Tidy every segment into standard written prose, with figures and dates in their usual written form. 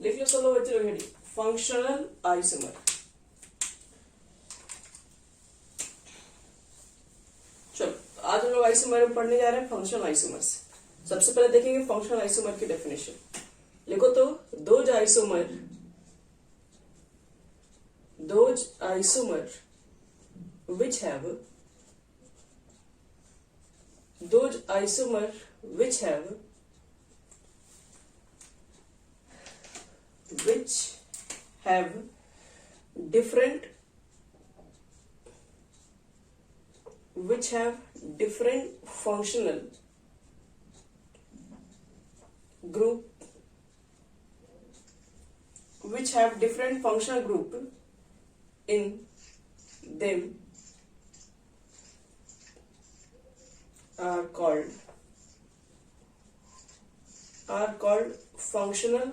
लिख लो सब लोग बच्चे लोग हेडिंग फंक्शनल आइसोमर। चलो आज हम लोग आइसोमर में पढ़ने जा रहे हैं फंक्शनल आइसोमर्स। सबसे पहले देखेंगे फंक्शनल आइसोमर की डेफिनेशन। लिखो तो those isomer which have different functional group in them are called functional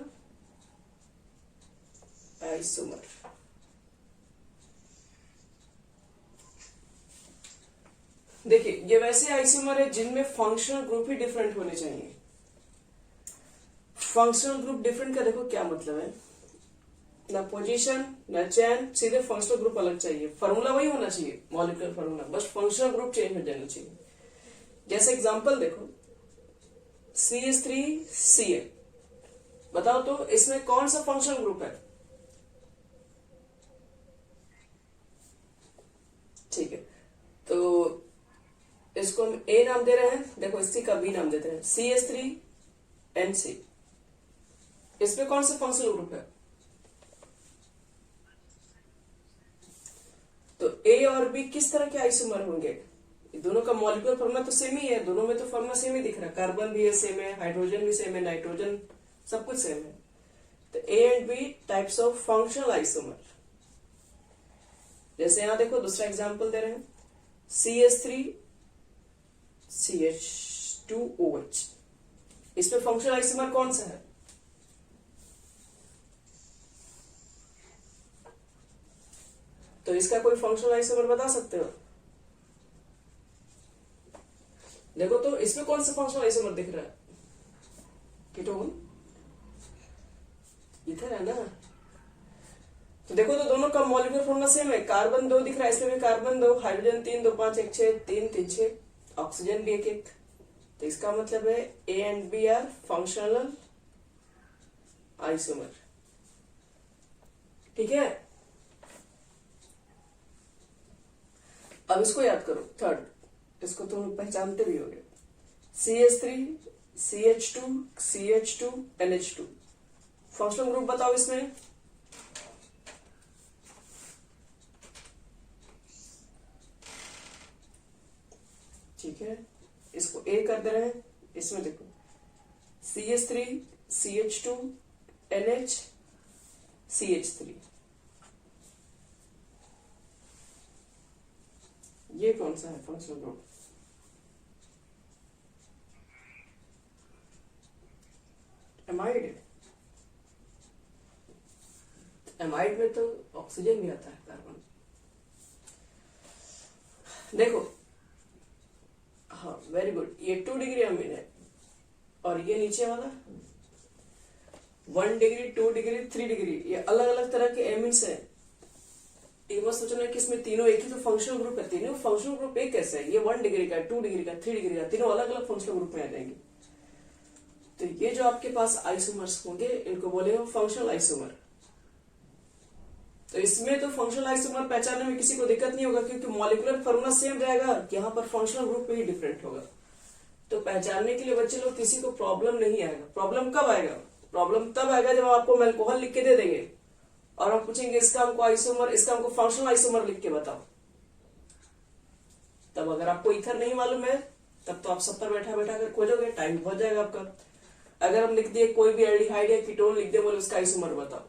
isomer. देखिए ये वैसे आइसोमर है जिनमें फंक्शनल ग्रुप ही डिफरेंट होने चाहिए। फंक्शनल ग्रुप डिफरेंट का देखो क्या मतलब है, ना पोजीशन ना चेन, सीधे फंक्शनल ग्रुप अलग चाहिए। फॉर्मूला वही होना चाहिए मॉलिक्यूलर फॉर्मूला, बस फंक्शनल ग्रुप चेंज हो जाना चाहिए। जैसे एग्जांपल देखो CH3Cl, बताओ तो इसमें कौन सा फंक्शनल ग्रुप है? ठीक है, तो इसको हम A नाम दे रहे हैं, देखो इसी का B नाम देते हैं CH3NC। इसमें कौन सा फंक्शनल ग्रुप है? तो A और B किस तरह के आइसोमर होंगे? दोनों का मॉलिक्यूलर फॉर्मूला तो सेम ही है, दोनों में तो फॉर्मूला सेम ही दिख रहा है, कार्बन भी है सेम है, हाइड्रोजन भी सेम है, नाइट्रोजन सब कुछ सेम है। तो A and B types of functional isomer. जैसे यहां देखो दूसरा एग्जांपल दे रहे हैं CH3CH2OH। इसमें फंक्शनल आइसोमर कौन सा है? तो इसका कोई फंक्शनल आइसोमर बता सकते हो? देखो तो इसमें कौन सा फंक्शनल आइसोमर दिख रहा है? कीटोन, इधर है ना। तो देखो तो दोनों का मॉलिक्यूलर फॉर्मूला सेम है, कार्बन 2 दिख रहा है, इसमें भी कार्बन 2, हाइड्रोजन 3, 2 5 1 6 3 3 6, ऑक्सीजन भी 1 1। तो इसका मतलब है A and B are functional isomer. ठीक है, अब इसको याद करो थर्ड, इसको तुम पहचानते भी होगे CH3CH2CH2NH2। फंक्शनल ग्रुप बताओ इसमें। ठीक है, इसको A कर दे रहे हैं। इसमें देखो CH3CH2NH CH3, ये कौन सा है फंक्शनल ग्रुप? एमाइड। एमाइड में तो ऑक्सीजन भी आता है, कार्बन। देखो हाँ वेरी गुड, ये 2 डिग्री अमीन है और ये नीचे वाला 1 डिग्री 2 डिग्री 3 डिग्री, ये अलग अलग तरह के एमिन्स है। एक बार सोचना कि इसमें तीनों एक ही तो फंक्शनल ग्रुप है, तीनों फंक्शनल ग्रुप एक कैसे है? ये 1 डिग्री का, 2 डिग्री का, 3 डिग्री का, तीनों अलग अलग फंक्शनल ग्रुप में आ जाएंगे। तो ये जो आपके पास आइसोमर्स होंगे इनको बोलेंगे फंक्शनल आइसोमर। तो इसमें तो फंक्शनल आइसोमर पहचानने में किसी को दिक्कत नहीं होगा, क्योंकि मॉलिक्यूलर फॉर्मूला सेम रहेगा, यहाँ पर फंक्शनल ग्रुप में ही डिफरेंट होगा। तो पहचानने के लिए बच्चे लोग किसी को प्रॉब्लम नहीं आएगा। प्रॉब्लम कब आएगा? प्रॉब्लम तब आएगा जब आपको अल्कोहल लिख के दे देंगे और हम पूछेंगे इसका हमको आइसोमर, इसका हमको फंक्शनल आइसोमर लिख के बताओ। तब अगर आपको ईथर नहीं मालूम है तब तो आप सब पर बैठा बैठा कर खोजोगे, टाइम बहुत जाएगा आपका। अगर हम लिख दिए कोई भी एल्डिहाइड या कीटोन लिख दे, बोले उसका आइसोमर बताओ,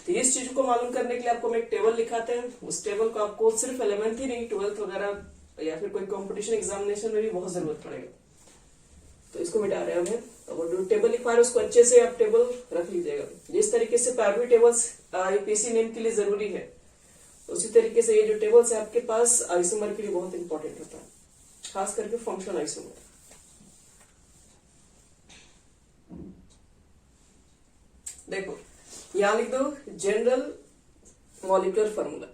तो इस चीज को मालूम करने के लिए आपको हम एक टेबल लिखाते हैं। उस टेबल को आपको सिर्फ 11th ही नहीं 12th वगैरह या फिर कोई कंपटीशन एग्जामिनेशन में भी बहुत जरूरत पड़ेगा। तो इसको मिटा रहे हैं। तो जो टेबल लिखवा रहे हैं उसको अच्छे से आप टेबल रख लीजिएगा। जिस तरीके से प्राइमरी टेबल्स यूपीएससी नेम के लिए जरूरी है, उसी तरीके से ये जो टेबल्स है आपके पास आइसोमर के लिए बहुत इंपॉर्टेंट होता है, खास करके फंक्शनल आइसोमर। देखो यहां लिख दो general molecular formula,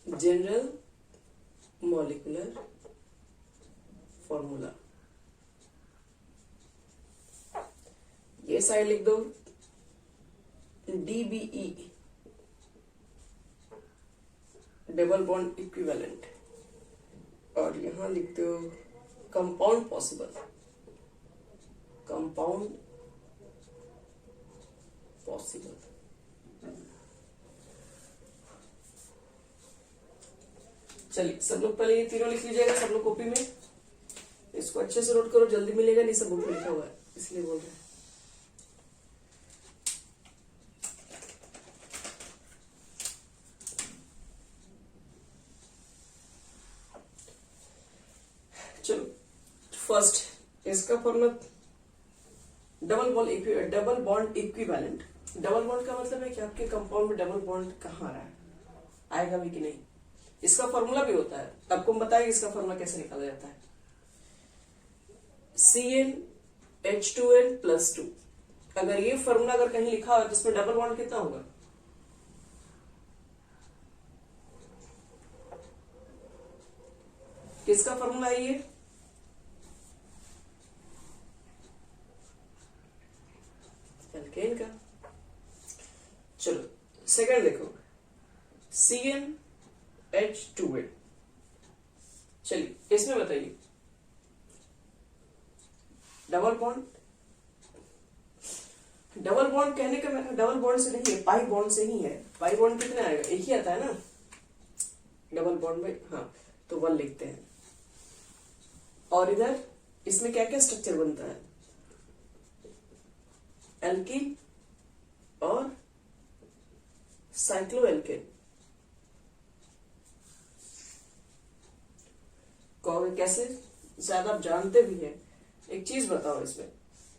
general molecular formula, ये साइड लिख दो DBE, डबल बॉन्ड इक्विवेलेंट, और यहां लिख दो कंपाउंड पॉसिबल, कंपाउंड पॉसिबल। चलिए सब लोग पहले ये तीनों लिख लीजिएगा सब लोग कॉपी में, इसको अच्छे से नोट करो, जल्दी मिलेगा नहीं, सब बुक में लिखा हुआ है इसलिए बोल रहे हैं। चलो फर्स्ट इसका formula double bond equivalent. Double bond का मतलब है कि आपके कंपाउंड में डबल बॉन्ड कहाँ रहा है, आएगा भी कि नहीं, इसका फॉर्मूला भी होता है, आपको हम बताएंगे इसका फॉर्मूला कैसे निकाला जाता है। CnH2n+2, अगर ये फॉर्मूला अगर कहीं लिखा हो तो उसमें डबल बॉन्ड कितना होगा, किसका फॉर्मूला है ये, एल्केन का। चलो सेकंड देखो CnH2n, चलिए इसमें बताइए डबल बॉन्ड कहने का मतलब डबल बॉन्ड से नहीं है, पाई बॉन्ड से ही है। पाई बॉन्ड कितना आएगा, एक ही आता है ना डबल बॉन्ड में, हाँ तो 1 लिखते हैं। और इधर इसमें क्या क्या स्ट्रक्चर बनता है, एल्कीन और साइक्लोएल्केन। कहोगे कैसे, शायद आप जानते भी हैं। एक चीज बताओ, इसमें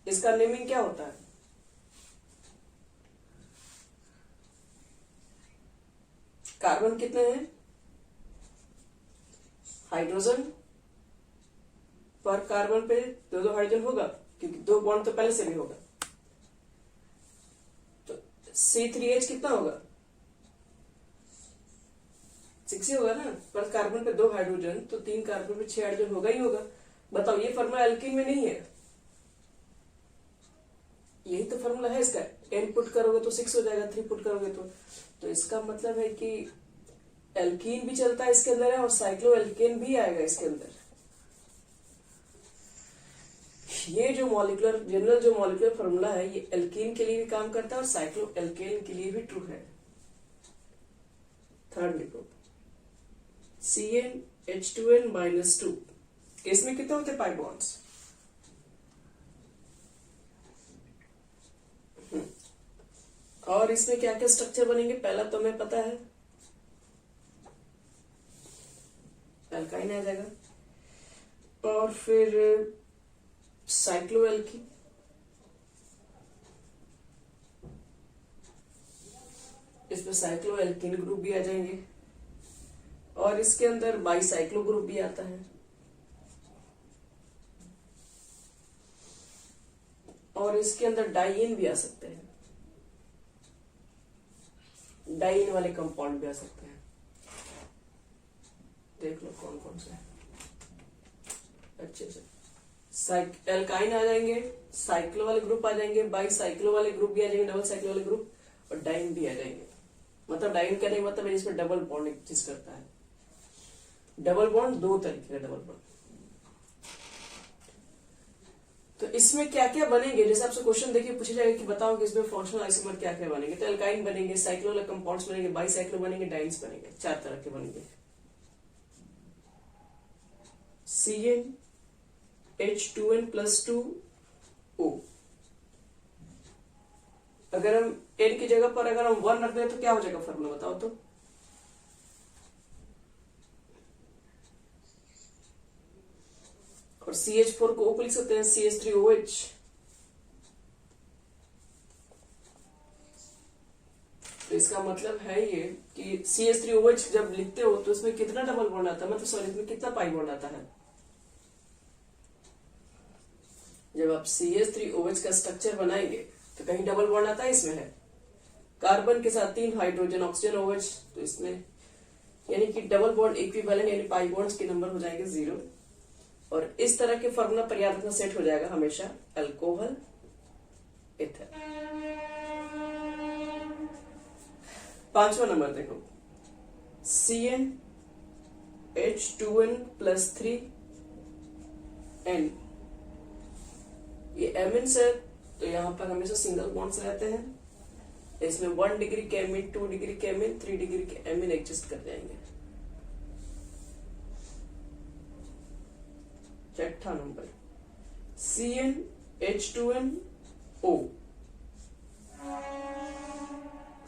इसका नेमिंग क्या होता है, कार्बन कितने हैं, हाइड्रोजन पर कार्बन पे दो हाइड्रोजन होगा क्योंकि 2 बॉन्ड तो पहले से भी होगा, तो C3H कितना होगा, 6 ही होगा ना, पर कार्बन पे 2 हाइड्रोजन तो 3 कार्बन पे 6 हाइड्रोजन होगा ही होगा। बताओ ये फॉर्मूला एल्कीन में नहीं है, यही तो फॉर्मूला है इसका, n पुट करोगे तो 6 हो जाएगा, 3 पुट करोगे तो इसका मतलब है कि एल्कीन भी चलता है इसके अंदर है और साइक्लोएल्केन भी आएगा इसके अंदर। ये जो मॉलिक्यूलर जनरल जो मॉलिक्यूलर फॉर्मूला है ये एल्कीन के लिए भी काम करता है और साइक्लोएल्केन के लिए भी ट्रू है। थर्ड लिखो CnH2n-2, इसमें कितने होते पाई बॉन्ड्स, और इसमें क्या क्या स्ट्रक्चर बनेंगे, पहला तो हमें पता है एल्काइन आ जाएगा, और फिर साइक्लोएल्कीन, इसमें साइक्लोएल्कीन ग्रुप भी आ जाएंगे, और इसके अंदर बाईसाइक्लो ग्रुप भी आता है, और इसके अंदर डाइइन भी आ सकते हैं, डाइइन वाले कंपाउंड भी आ सकते हैं। देख लो कौन कौन से अच्छे से, एल्काइन आ जाएंगे, साइक्लो वाले ग्रुप आ जाएंगे, बाईसाइक्लो वाले ग्रुप भी आ जाएंगे, डबल साइक्लो वाले ग्रुप, और डाइन भी आ जाएंगे। मतलब डाइन कहने का मतलब है जिसमें डबल बॉन्ड एग्जिस्ट करता है। डबल बॉन्ड 2 तरीके का डबल बॉन्ड। तो इसमें क्या क्या बनेंगे, जैसे आपसे क्वेश्चन देखिए पूछा जाएगा कि बताओ कि इसमें फंक्शनल आइसोमर क्या क्या बनेंगे, तो एल्काइन बनेंगे, साइक्लो वाले कंपाउंड्स बनेंगे, बाईसाइक्लो बनेंगे, डाइन्स बनेंगे, 4 तरह के बनेंगे। CnH2n+2O, अगर हम n की जगह पर अगर हम 1 रख दें तो क्या हो जाएगा फॉर्मूला बताओ तो, और CH4 को O लिख सकते हैं CH3OH, तो इसका मतलब है ये कि CH3OH जब लिखते हो तो इसमें कितना डबल बॉन्ड आता है, मतलब सॉरी इसमें कितना पाई बॉन्ड आता है, जब आप CH3OH का स्ट्रक्चर बनाएंगे तो कहीं डबल बॉन्ड आता है, इसमें है कार्बन के साथ 3 हाइड्रोजन ऑक्सीजन OH, तो इसमें यानी कि डबल बॉन्ड इक्विवेलेंट यानी पाई बॉन्ड्स के नंबर हो जाएंगे 0। और इस तरह के फॉर्मूला पर याद रखना, सेट हो जाएगा हमेशा अल्कोहल इथर। 5वां नंबर देखो, CnH2n+3n, ये एमिन्स है तो यहां पर हमेशा सिंगल बॉन्ड्स रहते हैं। इसमें 1 डिग्री केमिन, 2 डिग्री केमिन, 3 डिग्री के एमिन एडजस्ट कर जाएंगे। 6वां नंबर CnH2nO,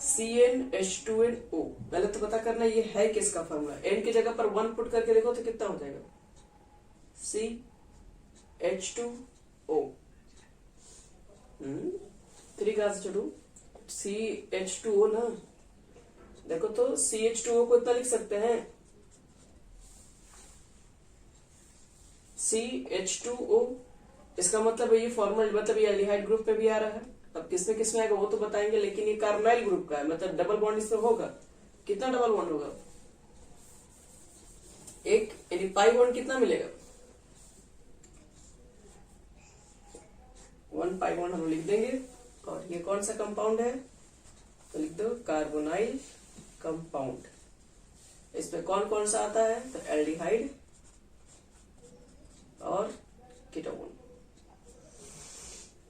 CnH2nO पहले तो पता करना ये है किसका फॉर्मूला। n की जगह पर 1 पुट करके देखो तो कितना हो जाएगा, CH2O। 3 कहां से छोड़ू, CH2O ना, देखो तो CH2O को इतना लिख सकते हैं, CH2O। इसका मतलब ये फॉर्मल, मतलब ये एल्डिहाइड ग्रुप पे भी आ रहा है। अब किसमें किसमें आएगा वो तो बताएंगे, लेकिन ये कार्बोनाइल ग्रुप का है, मतलब डबल बॉन्ड इसमें होगा। कितना डबल बॉन्ड होगा, एक, यानी पाई बॉन्ड कितना मिलेगा, 1 पाई बॉन्ड हम लिख देंगे। और ये कौन सा कंपाउंड है तो लिख दो कार्बोनाइल कंपाउंड। इसमें कौन कौन सा आता है तो एल्डिहाइड और कीटोन।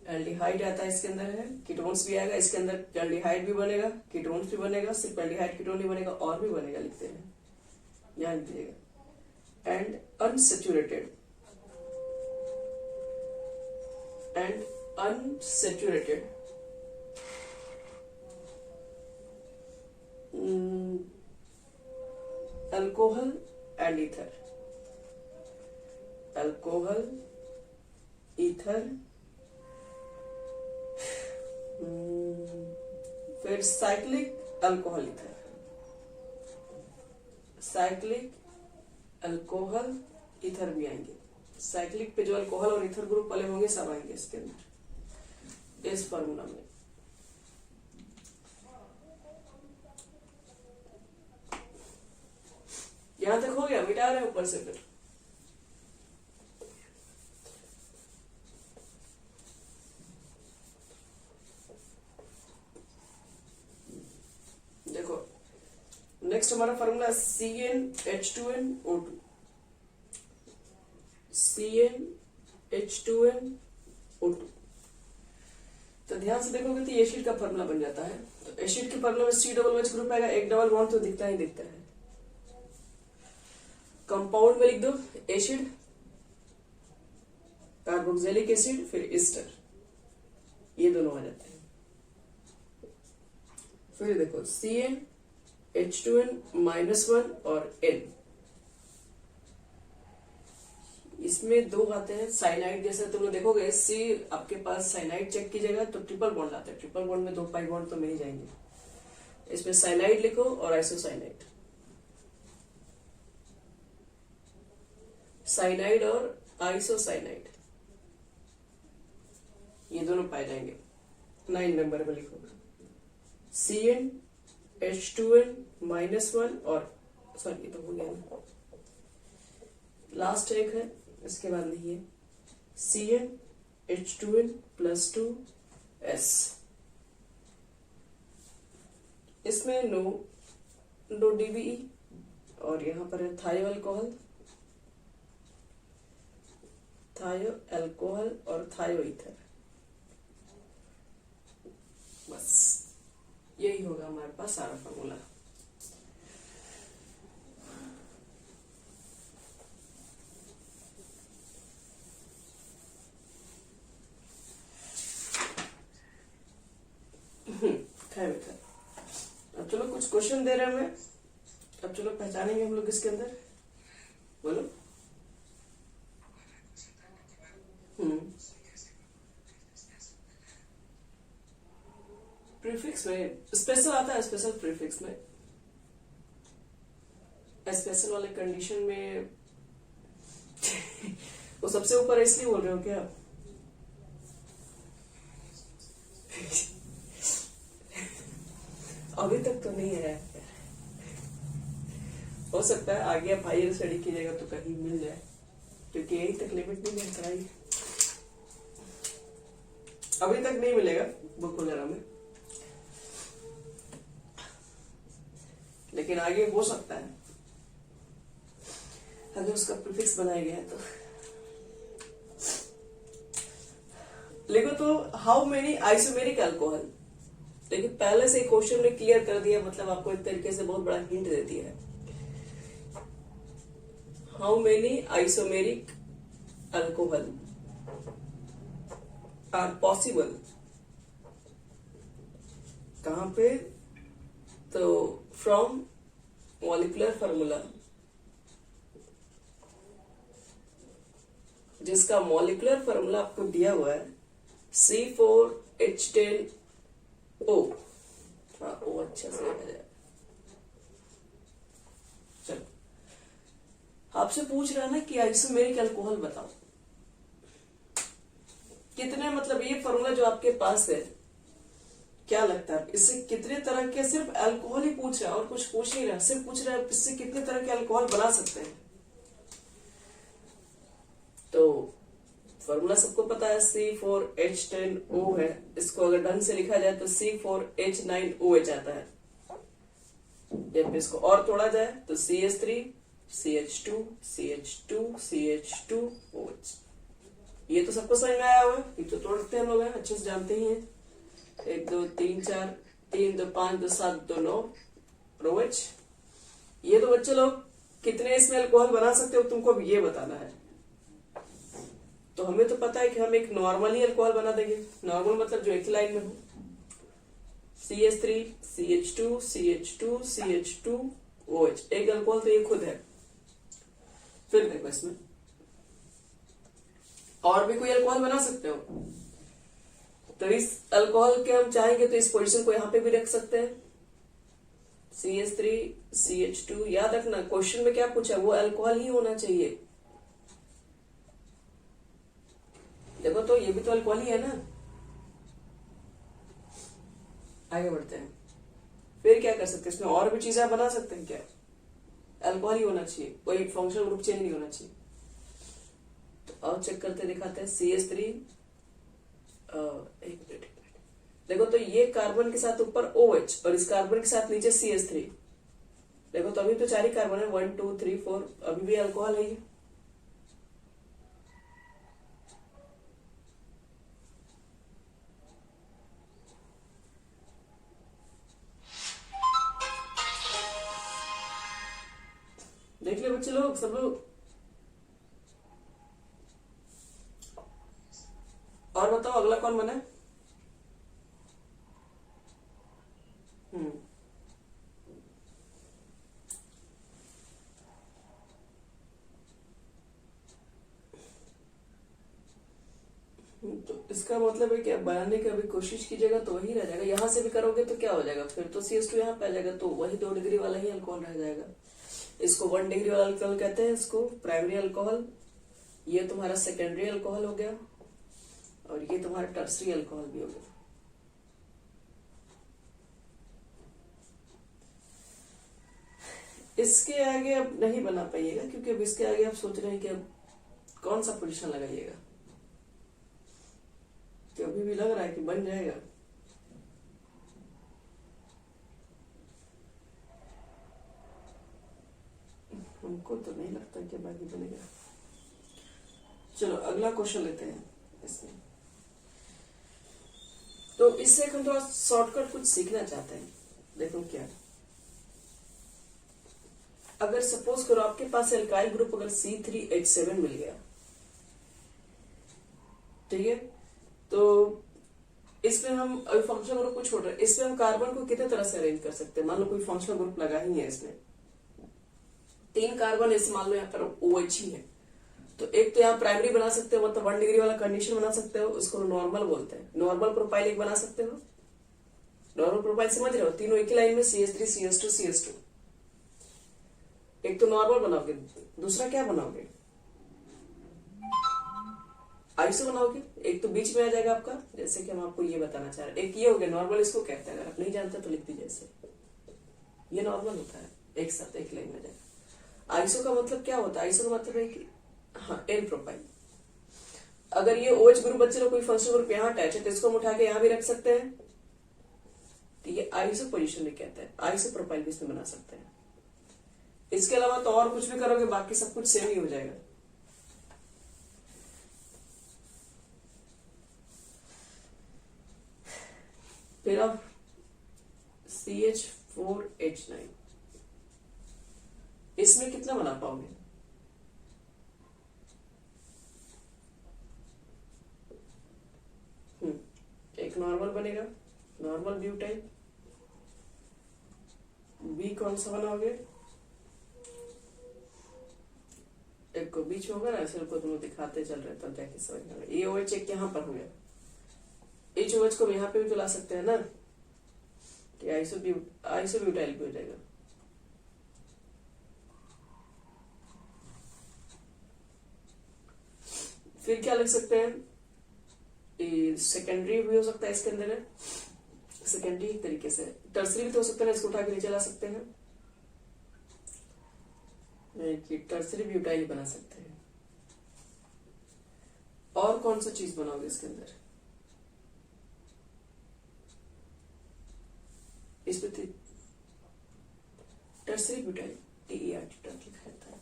एल्डिहाइड आता है इसके अंदर है, कीटोन्स भी आएगा इसके अंदर, एल्डिहाइड भी बनेगा, कीटोन्स भी बनेगा, सिर्फ एल्डिहाइड कीटोन नहीं बनेगा और भी बनेगा, लिखते हैं यहां लिख दीजिएगा। And unsaturated, and unsaturated alcohol and ether, alcohol ether, फिर cyclic alcohol ether, cyclic alcohol ether भी आएंगे। साइक्लिक पे जो अल्कोहल और ईथर ग्रुप वाले होंगे सब आएंगे इसके अंदर, इस फॉर्मूला में। यहां तक हो गया, मिटा रहे ऊपर से। फिर देखो नेक्स्ट हमारा फॉर्मूला CnH2nO2, CnH2nO2। तो ध्यान से देखोगे तो एसिड का फॉर्मूला बन जाता है। तो एसिड के फॉर्मूला में COOH ग्रुप आएगा, एक डबल बॉन्ड तो दिखता ही दिखता है। कंपाउंड में लिख दो एसिड, कार्बोक्सिलिक एसिड, फिर ईस्टर, ये दोनों आ जाते हैं। फिर देखो CnH2n-1 और N, इसमें 2 आते हैं साइनाइड। जैसे तुम लोग देखोगे C आपके पास साइनाइड चेक कीजिएगा तो ट्रिपल बॉन्ड आता है, ट्रिपल बॉन्ड में 2 पाई बॉन्ड तो मिल ही जाएंगे। इसमें साइनाइड लिखो और आइसोसाइनाइड, साइनाइड और आइसोसाइनाइड, ये दोनों पाए जाएंगे। 9 नंबर में लिखो CnH2n-1 और सॉरी ये तो हो गया ना, लास्ट एक है इसके बाद नहीं है, CnH2n+2s। इसमें नो DBE और यहां पर है थायो अल्कोहल, थायो अल्कोहल और थायो ईथर। बस यही होगा हमारे पास सारा फॉर्मूला। अब चलो कुछ क्वेश्चन दे रहे हैं हमें, अब चलो पहचानेंगे हम लोग इसके अंदर, बोलो। प्रीफिक्स में स्पेशल आता है, स्पेशल प्रीफिक्स में, स्पेशल वाले कंडीशन में वो सबसे ऊपर है इसलिए बोल रहे हो क्या? अभी तक तो नहीं है, हो सकता है आगे आप हायर स्टडी कीजिएगा तो कहीं मिल जाए, क्योंकि यही तक लिमिट नहीं है पढ़ाई, अभी तक नहीं मिलेगा बुक वगैरह में, लेकिन आगे हो सकता है अगर उसका प्रीफिक्स बनाया गया है तो। लिखो तो हाउ मेनी आइसोमेरिक अल्कोहल, लेकिन पहले से क्वेश्चन में क्लियर कर दिया, मतलब आपको एक तरीके से बहुत बड़ा हिंट दे दिया है। How many isomeric alcohol are possible, कहां पे, तो फ्रॉम मॉलिक्यूलर फार्मूला, जिसका मॉलिक्यूलर फार्मूला आपको दिया हुआ है C4H10O। हाँ ओ अच्छा से लिखा जाए। चलो आपसे पूछ रहा है ना कि आइसोमेरिक अल्कोहल बताओ कितने, मतलब ये फार्मूला जो आपके पास है क्या लगता है इससे कितने तरह के, सिर्फ अल्कोहल ही पूछ रहा है और कुछ पूछ नहीं रहा, सिर्फ पूछ रहा है इससे कितने तरह के अल्कोहल बना सकते हैं। तो फॉर्मूला सबको पता है C4H10O है, इसको अगर ढंग से लिखा जाए तो C4H9OH आता है। जब इसको और तोड़ा जाए तो CH3 CH2 CH2 CH2OH। ये तो सबको समझ में आया हुआ है, ये तो तोड़ते हम लोग हैं, अच्छे से जानते ही हैं। 1 2 3 4 3 2 5 2 7 2 9 OH। ये तो बच्चे लोग कितने इसमें अल्कोहल बना सकते हो तुमको अब ये बताना है। तो हमें तो पता है कि हम एक नॉर्मली अल्कोहल बना देंगे, नॉर्मल मतलब जो एक लाइन में हो, CH3 CH2 CH2 CH2OH, एक अल्कोहल तो ये खुद है। फिर देखो इसमें और भी कोई अल्कोहल बना सकते हो, तो इस अल्कोहल के हम चाहेंगे तो इस पोजीशन को यहां पे भी रख सकते हैं CH3 CH2। याद रखना क्वेश्चन में क्या पूछा, वो अल्कोहल ही होना चाहिए। देखो तो ये भी तो अल्कोहल ही है ना। आगे बढ़ते हैं, फिर क्या कर सकते हैं, इसमें और भी चीजें बना सकते हैं क्या, अल्कोहल ही होना चाहिए, कोई फंक्शनल ग्रुप चेंज नहीं होना चाहिए। तो और चेक करते दिखाते हैं CH3, एक मिनट देखो तो ये कार्बन के साथ ऊपर OH और इस कार्बन के साथ नीचे CH3। देखो तो अभी तो 4 ही कार्बन है, 1 2 3 4, अभी भी अल्कोहल है ये। देख ले बच्चे लोग, सब लोग। और बताओ अगला कौन बना है? तो इसका मतलब है कि आप बनाने की अभी कोशिश कीजिएगा तो वही रह जाएगा, यहां से भी करोगे तो क्या हो जाएगा, फिर तो CH2 यहाँ पे आ जाएगा, तो वही 2 डिग्री वाला ही अल्कोहल रह जाएगा। इसको 1 डिग्री वाला अल्कोहल कहते हैं, इसको प्राइमरी अल्कोहल। ये तुम्हारा सेकेंडरी अल्कोहल हो गया और ये तुम्हारा टर्सरी अल्कोहल भी हो गया। इसके आगे अब नहीं बना पाइएगा, क्योंकि अब इसके आगे आप सोच रहे हैं कि अब कौन सा पोजीशन लगाइएगा, तो अभी भी लग रहा है कि बन जाएगा। हमको तो नहीं लगता कि बाकी बनेगा। चलो अगला क्वेश्चन लेते हैं इसमें। तो इससे हम थोड़ा शॉर्टकट कुछ सीखना चाहते हैं। देखो क्या, अगर सपोज करो आपके पास एल्काइल ग्रुप अगर C3H7 मिल गया, ठीक है, तो इसमें हम अभी फंक्शनल ग्रुप को छोड़ रहे हैं, इसमें हम कार्बन को कितने तरह से अरेंज कर सकते हैं। मान लो कोई फंक्शनल ग्रुप लगा ही है, इसमें 3 कार्बन ऐसे मान लो यहाँ पर OH ही है, तो एक तो यहाँ प्राइमरी बना सकते हो, मतलब 1 डिग्री वाला कंडीशन बना सकते हो, उसको नॉर्मल बोलते हैं। नॉर्मल प्रोफाइल एक बना सकते हो, नॉर्मल प्रोफाइल समझ रहे हो, तीनों एक ही लाइन में CH3 CH2 CH2। एक तो नॉर्मल बनाओगे, दूसरा क्या बनाओगे, आइसो बनाओगे, एक तो बीच में आ जाएगा आपका, जैसे कि हम आपको ये बताना चाह रहे हैं। एक ये हो गया नॉर्मल, इसको कहते हैं, अगर आप नहीं जानते तो लिख दीजिए ऐसे, ये नॉर्मल होता है, एक साथ एक लाइन में जाएगा। आइसो का मतलब क्या होता है? आइसो का मतलब है कि हाँ एन प्रोफाइल। अगर ये OH ग्रुप बच्चे लोग कोई फंक्शनल ग्रुप यहाँ अटैच है तो इसको हम उठा के यहाँ भी रख सकते हैं, तो ये आइसो पोजिशन भी कहते हैं, आइसो प्रोफाइल भी इसमें बना सकते हैं। इसके अलावा तो और कुछ भी करोगे बाकी सब कुछ सेम ही हो जाएगा। फिर अब CH4H9, इसमें कितना बना पाओगे? एक नॉर्मल बनेगा, नॉर्मल ब्यूटाइल। बी कौन सा बनाओगे? एक को बीच में होगा ना, ऐसे को तुम दिखाते चल रहे तब जाके समझ में आएगा। ये OH एक यहाँ पर हो गया, एच OH को यहाँ पे भी तो ला सकते हैं ना, आइसोब्यूटाइल भी हो जाएगा। फिर क्या लिख सकते हैं? सेकेंडरी भी हो सकता है इसके अंदर है, सेकेंडरी एक तरीके से, टर्सरी भी तो हो सकता है, इसको उठा के नीचे ला सकते हैं, टर्सरी ब्यूटाइल बना सकते हैं। और कौन सा चीज बनाओगे इसके अंदर? इसमें टर्सरी ब्यूटाइल TER लिखा रहता है।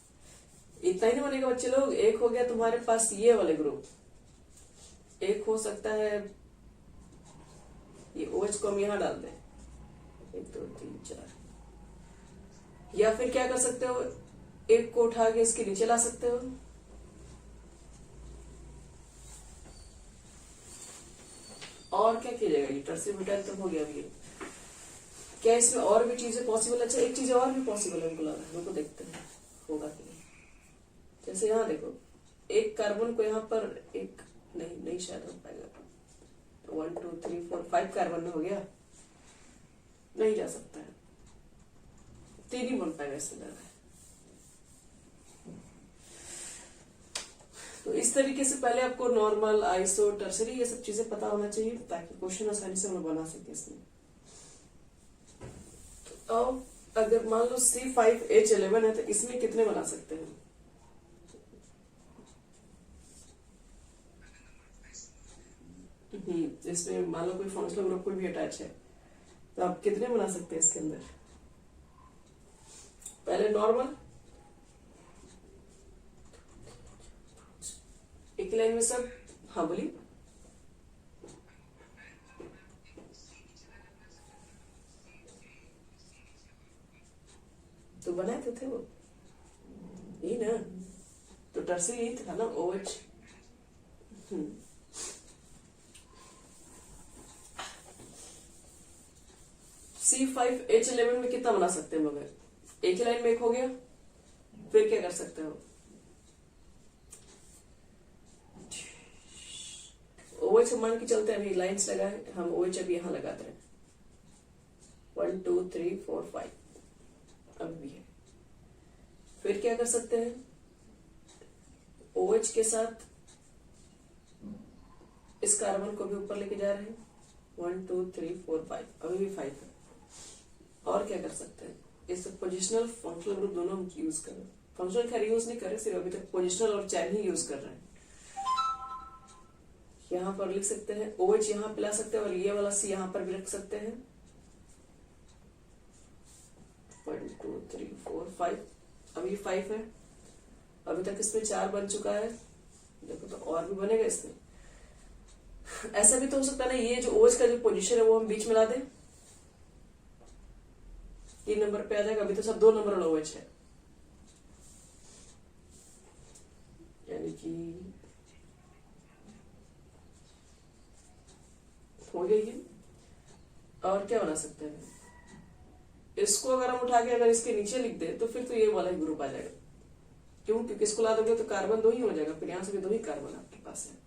इतना ही नहीं बनेगा बच्चे लोग, एक हो गया तुम्हारे पास ये वाले ग्रुप, एक हो सकता है ये OH को हम यहां डाल दें, 1 2 3 4, या फिर क्या कर सकते हो, एक को उठा के इसके नीचे ला सकते हो, और क्या किया जाएगा? ये टर्सरी ब्यूटाइल तो हो गया अभी। क्या इसमें और भी चीजें पॉसिबल? अच्छा एक चीज और भी पॉसिबल है, उनको ला रहा है, उनको देखते हैं होगा कि नहीं। जैसे यहाँ देखो, एक कार्बन को यहाँ पर एक नहीं शायद हो पाएगा, 1 2 3 4 5 कार्बन में हो गया, नहीं जा सकता है, 3 ही बन पाएगा इससे ज्यादा। तो इस तरीके से पहले आपको नॉर्मल, आइसो, टर्सरी ये सब चीजें पता होना चाहिए ताकि क्वेश्चन आसानी से हम बना सके इसमें। तो अगर मान लो C5H11 है तो इसमें कितने बना सकते हैं? इसमें मान लो कोई फंक्शनल ग्रुप कोई भी अटैच है तो आप कितने बना सकते हैं इसके अंदर? पहले नॉर्मल, एक लाइन में सब। हाँ बोलिए। तो बनाए तो थे वो, यही ना, तो टर्सरी यही था ना, OH। C5H11 में कितना बना सकते हैं? मगर एक ही लाइन में एक हो गया, फिर क्या कर सकते हो? OH मान के चलते हैं, अभी लाइंस लगाए हम, OH अभी यहां लगाते हैं, 1 2 3 4 5 अब भी है। फिर क्या कर सकते हैं? OH के साथ इस कार्बन को भी ऊपर लेके जा रहे हैं, 1 2 3 4 5 अभी भी 5 है। और क्या कर सकते हैं? इस पोजिशनल फंक्शनल ग्रुप दोनों हम यूज कर रहे हैं, फंक्शनल खैर यूज नहीं कर रहे, सिर्फ अभी तक पोजिशनल और चैन ही यूज कर रहे हैं। यहां पर लिख सकते हैं, OH यहां पे ला सकते हैं और ये वाला C यहां पर भी रख सकते हैं, 1 2 3 4 5 अभी 5 है, अभी तक इसमें 4 बन चुका है, देखो तो और भी बनेगा इसमें। ऐसा भी तो हो सकता है ना, ये जो OH का जो पोजीशन है वो हम बीच में ला दें, 3 नंबर पे आ जाएगा, अभी तो सब 2 नंबर वाला OH है, यानी कि हो गई ये। और क्या बना सकते हैं? इसको अगर हम उठा के अगर इसके नीचे लिख दे तो फिर तो ये वाला ही ग्रुप आ जाएगा, क्यों? क्योंकि इसको ला दोगे तो कार्बन 2 ही हो जाएगा, फिर यहां से भी 2 ही कार्बन आपके पास है।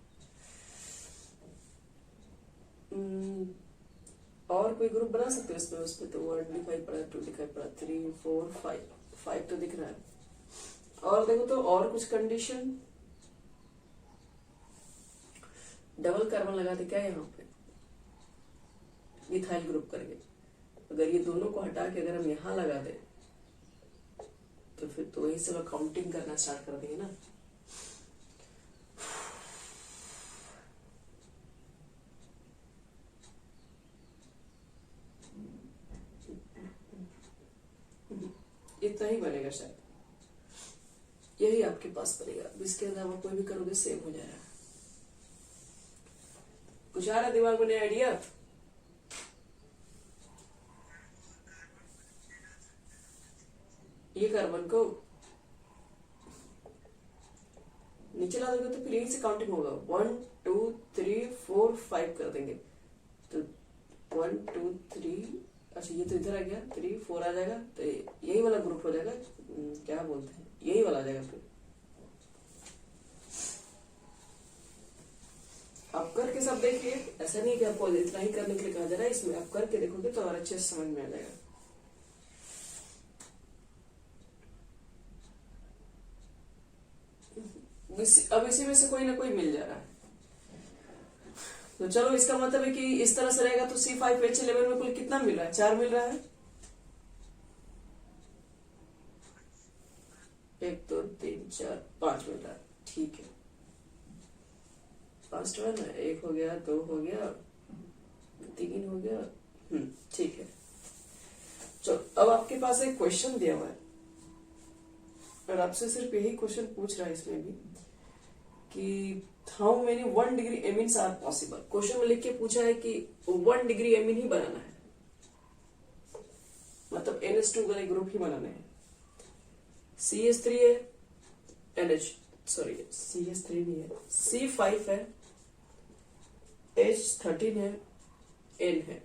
और कोई ग्रुप बना सकते हो इसमें? उसमें तो 1 दिखाई पड़ा, 2 दिखाई पड़ा, 3 4 5 तो दिख रहा है। और देखो तो और कुछ कंडीशन, डबल कार्बन लगा दे क्या यहाँ पे मिथाइल ग्रुप करके। अगर ये दोनों को हटा के अगर हम यहाँ लगा दे तो फिर तो वही से लोग काउंटिंग करना स्टार्ट कर देंगे ना। इतना ही बनेगा शायद, यही आपके पास बनेगा। इसके अलावा कोई भी करोगे सेम हो जाएगा। कुछ आ रहा दिमाग में नया आइडिया? ये कार्बन को नीचे ला दोगे तो फिर यही से काउंटिंग होगा। 1 2 3 4 5 कर देंगे तो 1 2 3। अच्छा ये तो इधर आ गया, 3 4 आ जाएगा तो यही वाला ग्रुप हो जाएगा। क्या बोलते हैं, यही वाला आ जाएगा। फिर आप करके सब देखिए, ऐसा नहीं कि आपको इतना ही करने के लिए कहा जा रहा है। इसमें आप करके देखोगे तो और अच्छे से समझ में आ जाएगा। अब इसी में से कोई ना कोई मिल जा रहा है। तो चलो इसका मतलब है कि इस तरह से रहेगा तो C5H11 में कुल कितना मिल रहा है? 4 मिल रहा है। 1 2 3 4 5 मिल रहा है। ठीक है, फर्स्ट वन 1 हो गया, 2 हो गया, 3 हो गया। ठीक है। चलो अब आपके पास एक क्वेश्चन दिया हुआ है और आपसे सिर्फ यही क्वेश्चन पूछ रहा है इसमें भी कि how many 1 degree amines are possible. Question में लिख के पूछा है कि 1 डिग्री एमीन ही बनाना है, मतलब NH2 वाले ग्रुप ही बनाने हैं। CH3 है, CH3 नहीं है, C5 है, H13 है, N है।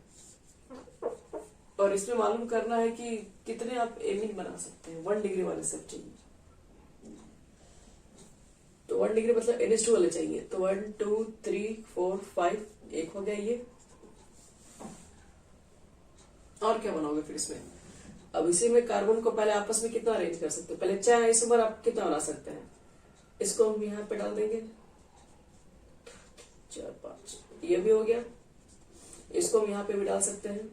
और इसमें मालूम करना है कि कितने आप एमीन बना सकते हैं। 1 डिग्री वाले सब चाहिए। तो 1 डिग्री मतलब NH2 वाले चाहिए। तो 1 2 3 4 5 एक हो गया ये। और क्या बनाओगे फिर इसमें? अब इसी में कार्बन को पहले आपस में कितना अरेंज कर सकते हो? पहले 4 आइसोमर आप कितना बना सकते हैं? इसको हम यहाँ पे डाल देंगे 4 5, ये भी हो गया। इसको हम यहाँ पे भी डाल सकते हैं।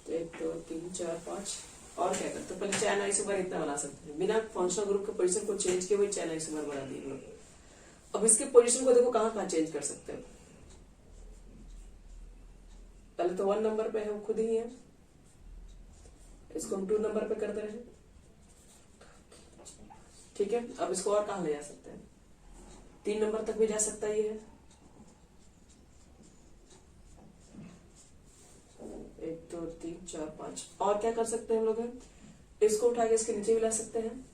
तो 1 2 3 4 5। और क्या करते हैं? पहले चैन आइसोमर इतना बना सकते हैं, बिना फंक्शनल ग्रुप के पोजीशन को चेंज किए हुए चैन आइसोमर बना दिए लोग। अब इसके पोजीशन को देखो कहाँ कहाँ चेंज कर सकते हो। पहले तो 1 नंबर पे है, वो खुद ही है। इसको हम 2 नंबर पे करते रहे। ठीक है, अब इसको और कहाँ ले जा सकते हैं? 3 नंबर तक भी जा सकता है। ये है 1 2 3 4 5। और क्या कर सकते हैं हम लोग? इसको उठा के इसके नीचे भी ला सकते हैं।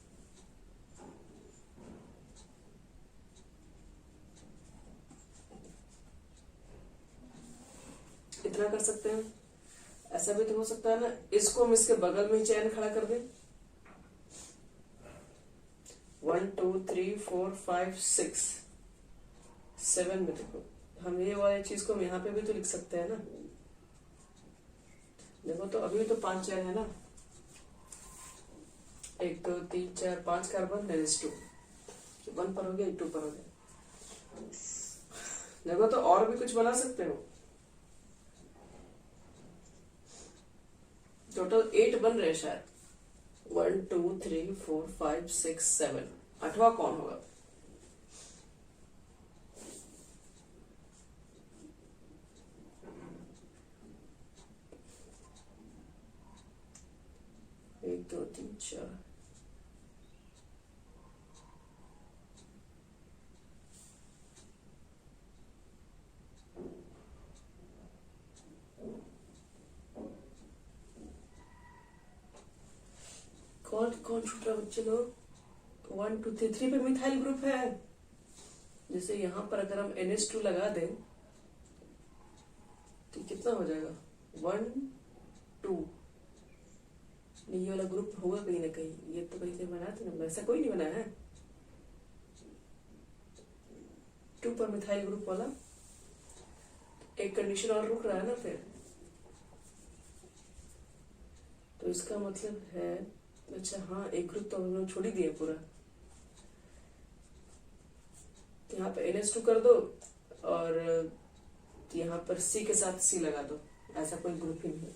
इतना कर सकते हैं। ऐसा भी तो हो सकता है ना, इसको हम इसके बगल में ही चैन खड़ा कर दें। 1 2 3 4 5 6 7 में देखो हम ये वाली चीज को हम यहाँ पे भी तो लिख सकते हैं ना। देखो तो अभी तो 5 चैन है ना। 1 2 3 4 5 कार्बन NH2। 1 पर हो गया, 2 पर हो गया। देखो तो और भी कुछ बना सकते हो। टोटल 8 बन रहे शायद। 1 2 3 4 5 6 7। 8वां कौन होगा? एक 2 3 4। कौन कौन छूट रहा बच्चे लोग? 1 2 3 पे मिथाइल ग्रुप है। जैसे यहां पर अगर हम NH2 लगा दें तो कितना हो जाएगा? 1 2। ये वाला ग्रुप होगा कहीं ना कहीं। ये तो कहीं से बना था ना, ऐसा कोई नहीं बना है। 2 पर मिथाइल ग्रुप वाला एक कंडीशन और रुक रहा है ना फिर। तो इसका मतलब है अच्छा हाँ, एक ग्रुप तो हम लोग छोड़ ही दिए पूरा। यहाँ पे NH2 कर दो और यहाँ पर C के साथ C लगा दो, ऐसा कोई ग्रुप ही नहीं है।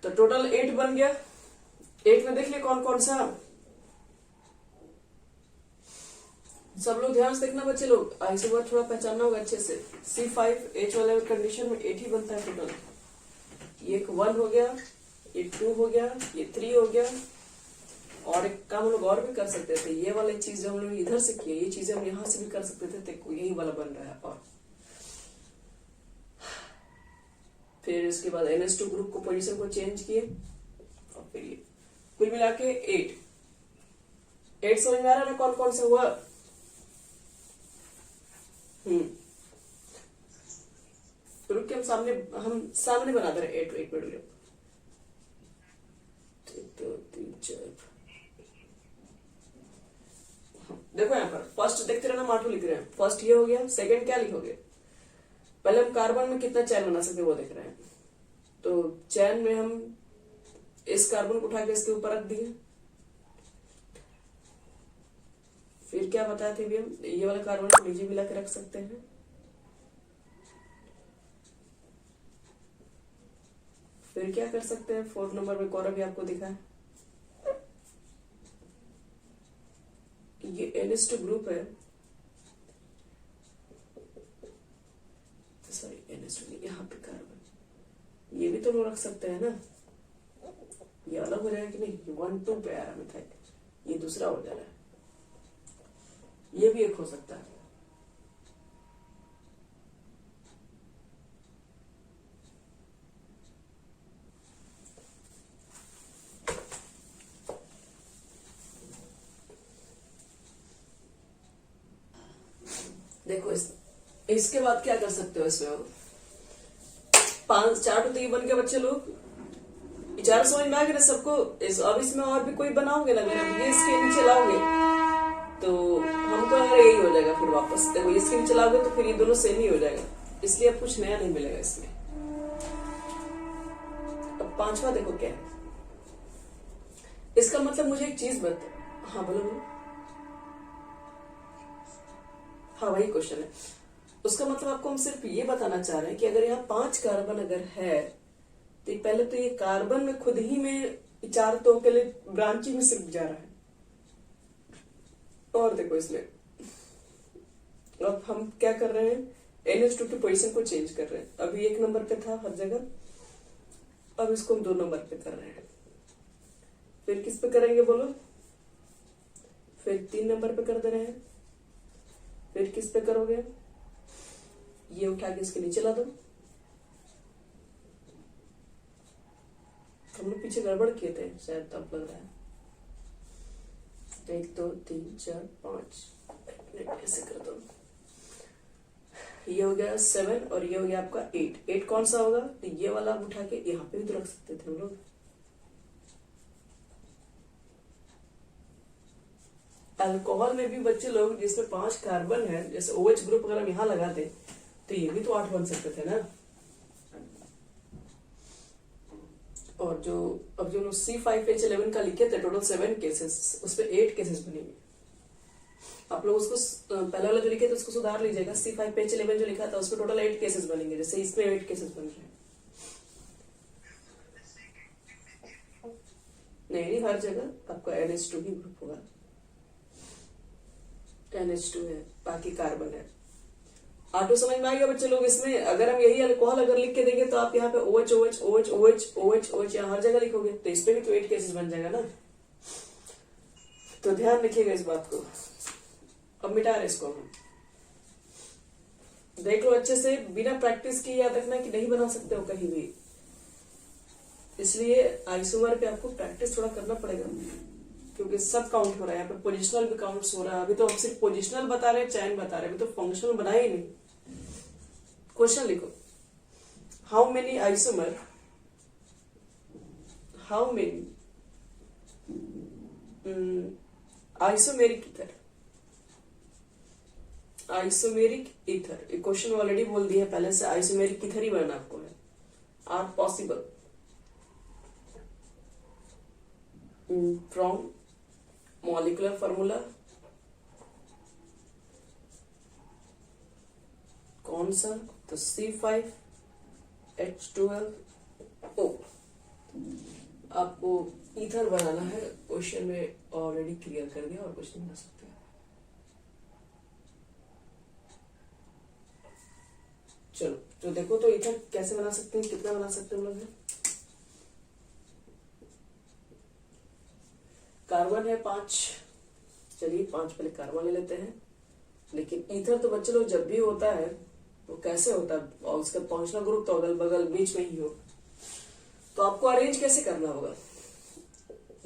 तो टोटल 8 बन गया। 8 में देख लिया कौन कौन सा। सब लोग ध्यान से देखना बच्चे लोग, आइसोमर थोड़ा पहचानना होगा अच्छे से। C5H वाले कंडीशन में 8 ही बनता है टोटल। ये एक 1 हो गया, ये 2 हो गया, ये 3 हो गया। और एक काम हम लोग और भी कर सकते थे, ये वाली चीज जो हम लोग इधर से किए, ये चीजें हम यहाँ से भी कर सकते थे, तो यही वाला बन रहा है। और फिर इसके बाद NH2 ग्रुप को पोजीशन को चेंज किए और फिर ये कुल मिला के 8 समझ में आ रहा है ना कौन कौन सा हुआ। रुक के हम सामने बना दे रहे 8 मिनट। 2 3 4। देखो यहाँ पर फर्स्ट देखते रहना, मार्टू लिख रहे हैं। फर्स्ट ये हो गया, सेकंड क्या लिखोगे? पहले हम कार्बन में कितना चैन बना सकते वो देख रहे हैं। तो चैन में हम इस कार्बन को उठा के इसके ऊपर रख दिए। फिर क्या बताया थे भी हम, ये वाला कार्बन को नीचे मिला के रख सकते हैं। फिर क्या कर सकते हैं, 4 नंबर में कौन अभी आपको दिखा है, ये NH2 ग्रुप है। सॉरी NH2 नहीं, यहाँ पे कार्बन, ये भी तो लोग रख सकते हैं ना। ये अलग हो जाएगा कि नहीं, 1 2 पे आ रहा मिथाइल, ये दूसरा हो जा रहा है। ये भी एक हो सकता है। देखो इसके बाद क्या कर सकते हो इसमें, 4 तो ये बन गया बच्चे लोग। विचार समझ में आ गया ना सबको। अब इसमें और भी कोई बनाओगे ना, ये इसके नीचे लाओगे तो हमको अगर यही हो जाएगा। फिर वापस देखो इसके नीचे लाओगे तो फिर ये दोनों सेम ही हो जाएगा, इसलिए अब कुछ नया नहीं मिलेगा इसमें। अब 5वां देखो क्या है इसका मतलब। मुझे एक चीज बता, हाँ बोलो बोलो। हाँ वही क्वेश्चन है उसका मतलब। आपको हम सिर्फ ये बताना चाह रहे हैं कि अगर यहाँ 5 कार्बन अगर है तो पहले तो ये कार्बन में खुद ही में 4 तो के लिए ब्रांचिंग में सिर्फ जा रहा है। और देखो इसमें अब हम क्या कर रहे हैं, NH2 की पोजीशन को चेंज कर रहे हैं। अभी 1 नंबर पे था हर जगह, अब इसको हम 2 नंबर पे कर रहे हैं। फिर किस पे करेंगे बोलो, फिर 3 नंबर पे कर दे रहे हैं। फिर किस पे करोगे, ये उठा के इसके नीचे ला दो। हम लोग पीछे गड़बड़ किए थे शायद, तब लग रहा है। 1 2 3 4 5 ऐसे कर दो। ये हो गया 7 और ये हो गया आपका 8 कौन सा होगा, तो ये वाला उठा के यहाँ पे भी तो रख सकते थे हम लोग। अल्कोहल में भी बच्चे लोग जिसमें 5 कार्बन है, जैसे OH ग्रुप अगर हम यहाँ लगा दे तो ये भी तो 8 बन सकते थे ना। और जो अब जो C5H11 का लिखे थे टोटल 7 केसेस, उसपे 8 केसेस बनेंगे। आप लोग उसको पहला वाला जो लिखे थे उसको सुधार लीजिएगा। C5H11 जो लिखा था उसपे टोटल 8 केसेस बनेंगे, जैसे इसमें 8 केसेस बन रहे हैं। नहीं, हर जगह आपका NH2 ही ग्रुप होगा। NH2 है, बाकी कार्बन है। ऑटो समझ में आ गया बच्चे लोग। इसमें अगर हम यही अल्कोहल अगर लिख के देंगे तो आप यहाँ पे OH OH OH OH OH OH यहाँ हर जगह लिखोगे तो इसपे भी तो 8 केसेस बन जाएगा ना। तो ध्यान रखिएगा इस बात को। अब मिटा रहे इसको हम, देख लो अच्छे से। बिना प्रैक्टिस की याद रखना कि नहीं बना सकते हो कहीं भी, इसलिए आइसोमर पे आपको प्रैक्टिस थोड़ा करना पड़ेगा, क्योंकि सब काउंट हो रहा है यहाँ पे। पोजिशनल भी काउंट हो रहा है। अभी तो हम सिर्फ पोजिशनल बता रहे हैं, चैन बता रहे हैं, अभी तो फंक्शनल बनाया ही नहीं। क्वेश्चन लिखो, how many isomer, how many isomeric ether, isomeric ether. ये क्वेश्चन ऑलरेडी बोल दिया पहले से, आइसोमेरिक ईथर ही बनना आपको है। Are possible, from molecular formula कौन सा, तो C5H12O। आपको ईथर बनाना है, क्वेश्चन में ऑलरेडी क्लियर कर दिया, और कुछ नहीं बना सकते। चलो तो देखो, तो ईथर कैसे बना सकते हैं, कितना बना सकते हैं हम लोग। कार्बन है 5, चलिए 5 पहले कार्बन ले लेते हैं। लेकिन ईथर तो बच्चे लोग जब भी होता है वो कैसे होता है, और उसका पहुंचना ग्रुप तो अगल बगल बीच में ही हो, तो आपको अरेंज कैसे करना होगा।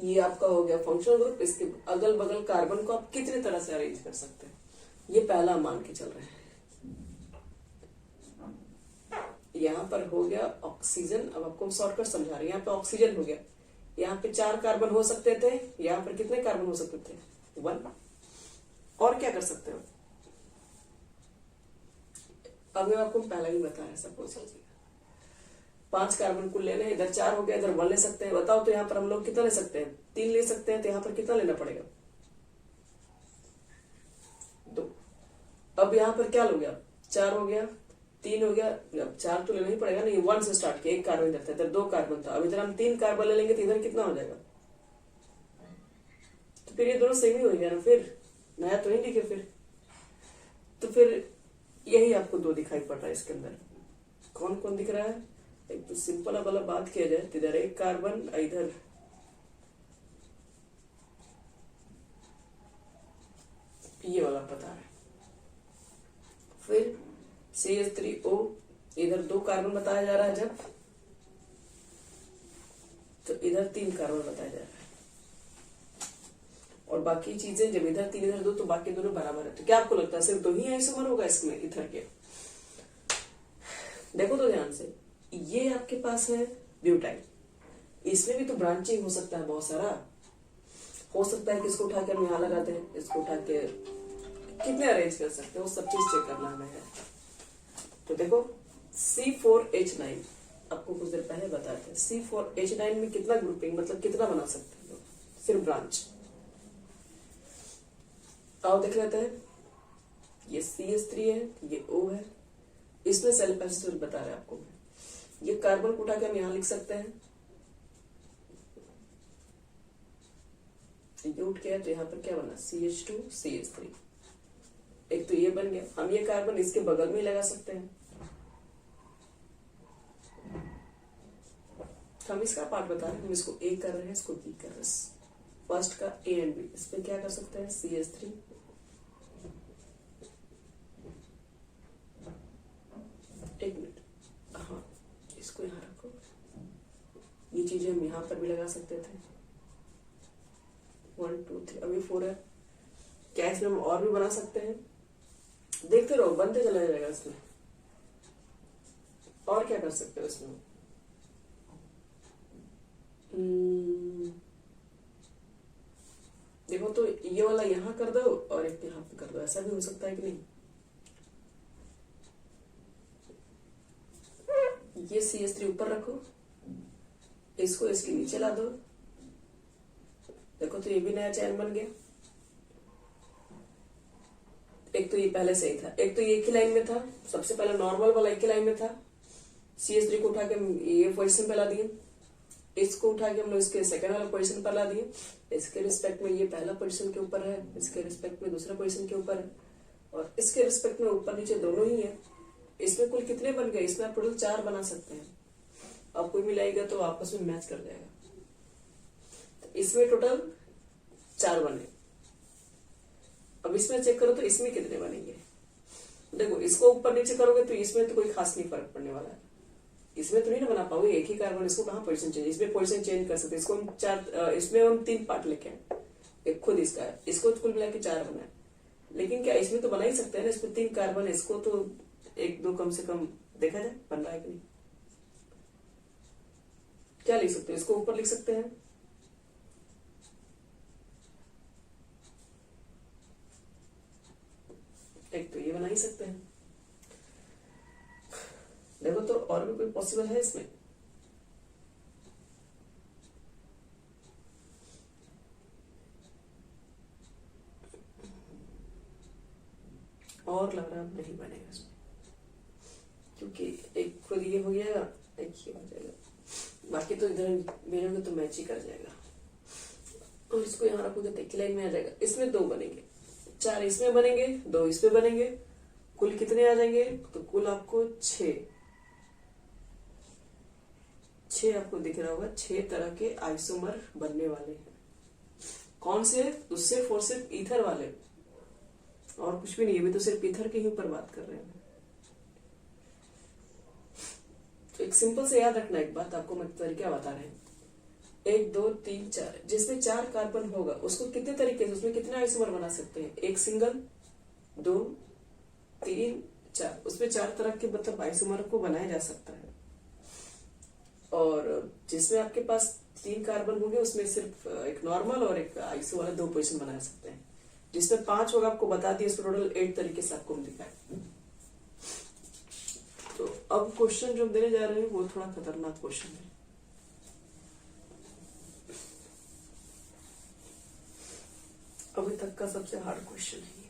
ये आपका हो गया फंक्शनल ग्रुप, इसके अगल बगल कार्बन को आप कितने तरह से अरेंज कर सकते हैं, ये पहला मान के चल रहे हैं। यहाँ पर हो गया ऑक्सीजन, अब आपको शॉर्टकट समझा रहे हैं। यहाँ पे ऑक्सीजन हो गया, यहाँ पे 4 कार्बन हो सकते थे, यहाँ पर कितने कार्बन हो सकते थे, 1। और क्या कर सकते हो, अब मैं आपको पहले ही बताया, सपोज 5 कार्बन को लेने, इधर 4 हो गया, इधर 1 ले सकते हैं। बताओ तो यहाँ पर हम लोग कितना ले सकते हैं, 3 ले सकते हैं, तो यहाँ पर कितना लेना पड़ेगा, 2। अब यहाँ पर क्या लोगे आप, 4 हो गया, 3 हो गया, अब 4 तो लेना ही पड़ेगा, नहीं 1 से स्टार्ट किया, 1 कार्बन इधर था, इधर 2 कार्बन था, अब इधर हम 3 कार्बन ले लेंगे, तो इधर कितना हो जाएगा, तो फिर ये दोनों सेम ही हो गया ना, फिर नया तो नहीं लिखे फिर, तो फिर यही आपको 2 दिखाई पड़ रहा है इसके अंदर। कौन कौन दिख रहा है, एक तो सिंपल वाला बात किया जाए तो इधर 1 कार्बन, इधर ये वाला पता है, फिर CH3O, इधर 2 कार्बन बताया जा रहा है जब, तो इधर 3 कार्बन बताया जा रहा है, और बाकी चीजें जब इधर 3 इधर 2, तो बाकी दोनों बराबर है। तो क्या आपको लगता है सिर्फ 2 ही आइसोमर होगा इसमें इथर के, देखो तो ध्यान से, ये आपके पास है ब्यूटाइल, इसमें भी तो ब्रांचिंग हो सकता है, बहुत सारा हो सकता है कि इसको उठा के हम यहाँ लगाते हैं, इसको उठा के कितने अरेंज कर सकते हैं, वो सब चीज चेक करना हमें है। तो देखो C4H9 आपको कुछ देर पहले बताया था, C4H9 में कितना ग्रुपिंग, मतलब कितना बना सकते हैं लोग, सिर्फ ब्रांच। आओ देख लेते हैं, ये CH3 है, ये O है, इसमें सेल्फ एसिड बता रहे हैं आपको। ये कार्बन को उठा के हम यहां लिख सकते हैं, ये उठ गया, तो यहाँ पर क्या बना, CH2 CH3, एक तो ये बन गया। हम ये कार्बन इसके बगल में ही लगा सकते हैं, हम इसका पार्ट बता रहे हैं, हम इसको A कर रहे हैं, इसको B कर रहे हैं, फर्स्ट का A एंड B, इस पे क्या कर सकते हैं, CH3, एक मिनट, हाँ इसको यहाँ रखो, ये चीजें हम यहाँ पर भी लगा सकते थे, 1 2 3, अभी 4 है। क्या इसमें हम और भी बना सकते हैं, देखते रहो, बनते चला जाएगा इसमें। और क्या कर सकते हो इसमें, देखो तो ये वाला यहाँ कर दो और एक यहाँ पे कर दो, ऐसा भी हो सकता है कि नहीं। ये CH3 ऊपर रखो, इसको इसके नीचे ला दो, देखो तो ये भी नया चैन बन गया। एक तो ये पहले से ही था, एक तो ये एक ही लाइन में था, सबसे पहले नॉर्मल वाला एक ही लाइन में था, CH3 को उठा के ये पोजिशन पे ला दिए, इसको उठा के हम लोग इसके सेकंड वाला पोजीशन पर ला दिए, इसके रिस्पेक्ट में ये पहला पोजीशन के ऊपर है, इसके रिस्पेक्ट में दूसरा पोजीशन के ऊपर है, और इसके रिस्पेक्ट में ऊपर नीचे दोनों ही है। इसमें कुल कितने बन गए, इसमें आप टोटल 4 बना सकते हैं, अब कोई मिलाएगा तो आपस में मैच कर जाएगा, तो इसमें टोटल 4 बने। अब इसमें चेक करो तो इसमें कितने बनेंगे, देखो इसको ऊपर नीचे करोगे तो इसमें तो कोई खास नहीं फर्क पड़ने वाला है, इसमें तो नहीं ना बना पाओगे, एक ही कार्बन, इसको कहाँ पोजीशन चेंज, इसमें पोजीशन चेंज कर सकते हैं। इसको हम 4, इसमें हम 3 पार्ट लेके आए, एक खुद इसका है, इसको कुल मिला के 4 बनाए, लेकिन क्या इसमें तो बना ही सकते हैं ना, इसमें 3 कार्बन है, इसको तो 1 2 कम से कम देखा जाए बन रहा है कि नहीं। क्या लिख सकते हैं, इसको ऊपर लिख सकते हैं, एक तो ये बना ही सकते हैं। देखो तो और भी कोई पॉसिबल है इसमें, और लग रहा है नहीं बनेगा इसमें, क्योंकि एक खुद ये हो गया, एक ये हो जाएगा, बाकी तो इधर भेजोगे तो मैच ही कर जाएगा। और इसको यहाँ रखोगे तो एक लाइन में आ जाएगा। इसमें 2 बनेंगे, 4 इसमें बनेंगे, 2 इसमें बनेंगे, कुल कितने आ जाएंगे? तो कुल आपको 6 आपको दिख रहा होगा, 6 तरह के आइसोमर बनने वाले हैं। कौन से? तो सिर्फ और सिर्फ ईथर वाले, और कुछ भी नहीं। अभी तो सिर्फ ईथर के ही ऊपर बात कर रहे हैं। तो एक सिंपल से याद रखना, एक बात आपको मैं तरीका बता रहे हैं। 1 2 3 4, जिसमें 4 कार्बन होगा उसको कितने तरीके से, उसमें कितने आइसोमर बना सकते हैं? 1 सिंगल, 2 3 4, उसमें 4 तरह के मतलब आइसोमर को बनाया जा सकता है। और जिसमें आपके पास 3 कार्बन होंगे उसमें सिर्फ एक नॉर्मल और एक आइसो वाला 2 पोजीशन बना सकते हैं। जिसमें 5 होगा आपको बता दिया, इसमें टोटल 8 तरीके से आपको दिखाए। तो अब क्वेश्चन जो हम देने जा रहे हैं वो थोड़ा खतरनाक क्वेश्चन है। अभी तक का सबसे हार्ड क्वेश्चन है ये।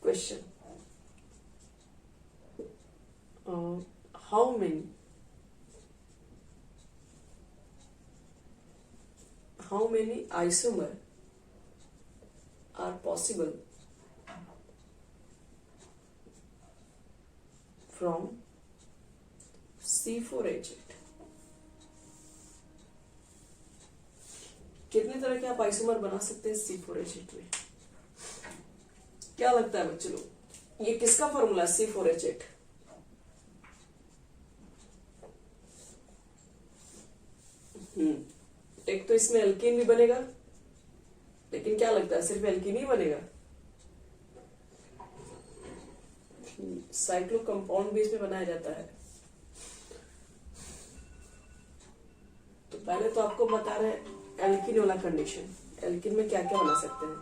Question, how many isomer are possible from C4H8? कितने तरह के आप आइसोमर बना सकते हैं C4H8 में? क्या लगता है बच्चे लोग, ये किसका फॉर्मूला है C4H8? एक तो इसमें एल्कीन भी बनेगा, लेकिन क्या लगता है सिर्फ एल्कीन ही बनेगा? साइक्लो कंपाउंड भी इसमें बनाया जाता है। तो पहले तो आपको बता रहे हैं एल्कीन वाला कंडीशन, एल्कीन में क्या क्या बना सकते हैं।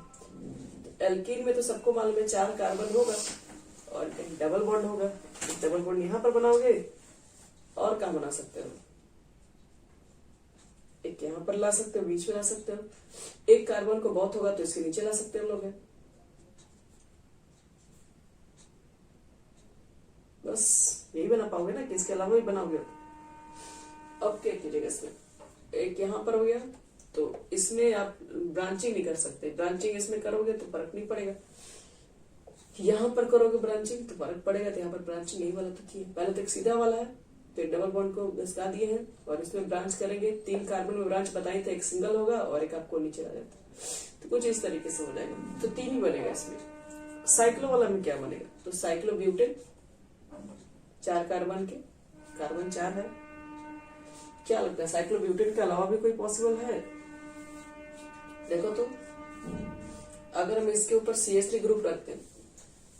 तो एल्कीन में तो सबको मालूम है 4 कार्बन होगा और एक डबल बॉन्ड होगा। एक डबल बॉन्ड यहां पर बनाओगे, और कहां बना सकते हो? एक यहां पर ला सकते हो, बीच में ला सकते हो। एक कार्बन को बहुत होगा तो इसके नीचे ला सकते हो लोग। बस यही बना पाओगे ना, कि इसके अलावा भी बनाओगे? अब क्या कीजिएगा, इसमें एक यहां पर हो गया तो इसमें आप ब्रांचिंग नहीं कर सकते। ब्रांचिंग इसमें करोगे तो फर्क नहीं पड़ेगा, यहां पर करोगे ब्रांचिंग तो फर्क पड़ेगा। तो यहाँ पर ब्रांचिंग यही वाला तो किया, पहले तो एक सीधा वाला है, तो डबल बॉन्ड को घसका दिए हैं और इसमें ब्रांच करेंगे। 3 कार्बन में ब्रांच बताई थे, एक सिंगल होगा और एक आपको नीचे आ जाता है। तो कुछ इस तरीके से हो जाएगा। तो 3 ही बनेगा इसमें। साइक्लो वाला में क्या बनेगा? तो साइक्लो ब्यूटेन, 4 कार्बन के, कार्बन 4 है। क्या लगता है साइक्लो ब्यूटेन के अलावा भी कोई पॉसिबल है? देखो तो, अगर हम इसके ऊपर CH3 ग्रुप रखते हैं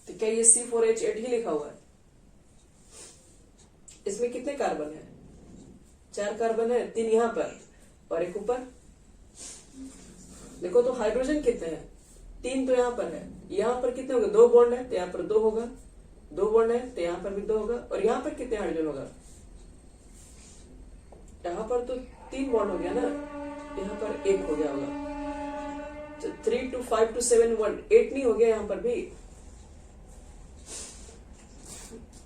तो क्या ये C4H8 ही लिखा हुआ है? इसमें कितने कार्बन है? 4 कार्बन है, 3 यहां पर और एक ऊपर। देखो तो हाइड्रोजन कितने हैं? 3 तो यहां पर है, यहां पर कितने होंगे? 2 बॉन्ड है तो यहां पर 2 होगा, 2 बॉन्ड है तो यहां पर भी 2 होगा। और यहां पर कितने हाइड्रोजन होगा? यहां पर तो 3 बॉन्ड हो गया ना, यहां पर 1 हो गया होगा। तो 3 2 5 2 7 1 8 नहीं हो गया यहां पर भी?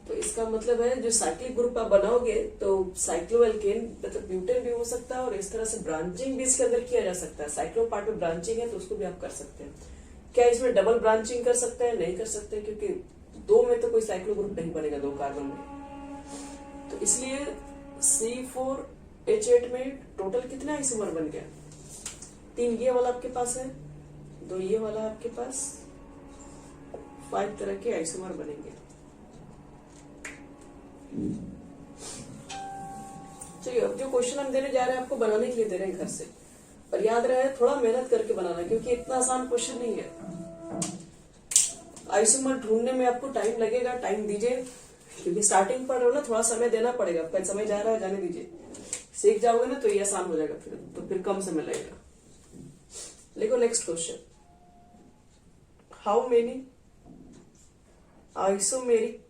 तो इसका मतलब है जो साइक्लिक ग्रुप आप बनाओगे तो साइक्लोएल्केन मतलब ब्यूटेन भी हो सकता है, और इस तरह से ब्रांचिंग भी इसके अंदर किया जा सकता है। साइक्लो पार्ट में ब्रांचिंग है तो उसको भी आप कर सकते हैं। क्या इसमें डबल ब्रांचिंग कर सकते हैं? नहीं कर सकते, क्योंकि 2 में तो कोई साइक्लो ग्रुप नहीं बनेगा 2 कार्बन में। तो इसलिए C4H8 में टोटल कितना आइसोमर बन गया? 3 ये वाला आपके पास है, 2 ये वाला आपके पास, 5 तरह के आइसोमर बनेंगे। चलिए, अब जो क्वेश्चन हम देने जा रहे हैं आपको बनाने के लिए दे रहे हैं घर से, और याद रहे थोड़ा मेहनत करके बनाना, क्योंकि इतना आसान क्वेश्चन नहीं है। आइसोमर ढूंढने में आपको टाइम लगेगा, टाइम दीजिए, क्योंकि स्टार्टिंग पर हो ना, थोड़ा समय देना पड़ेगा। फिर समय जा रहा है, जाने दीजिए, सीख जाओगे ना तो ये आसान हो जाएगा, फिर कम समय लगेगा। देखो next question, how many isomeric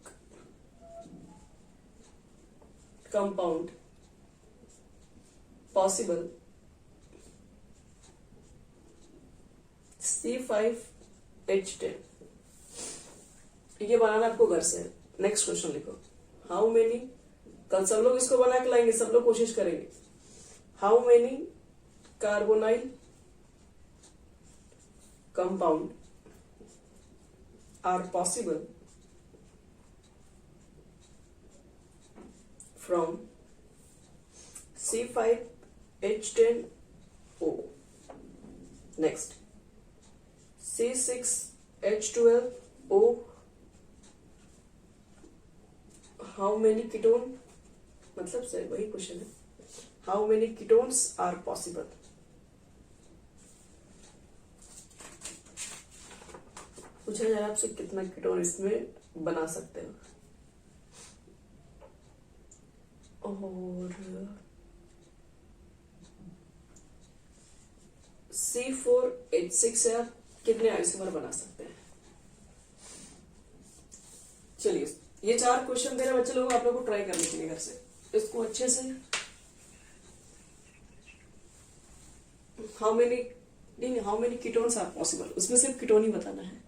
compound possible C5H10, ये बनाना आपको घर से। नेक्स्ट क्वेश्चन लिखो, हाउ मेनी, कल सब लोग इसको बना के लाएंगे, सब लोग कोशिश करेंगे। How many carbonyl compound are possible from C5H10O, next C6H12O, how many ketone, मतलब से वही क्वेश्चन है, how many ketones are possible। पूछा जा रहा है आपसे कितना कीटोन इसमें बना सकते हो। और C4H6 से आप कितने आइसोमर बना सकते हैं। चलिए ये 4 क्वेश्चन मेरे बच्चे लोग आप लोगों को ट्राई करने के लिए घर से, इसको अच्छे से how many ketones are possible, उसमें सिर्फ कीटोन ही बताना है।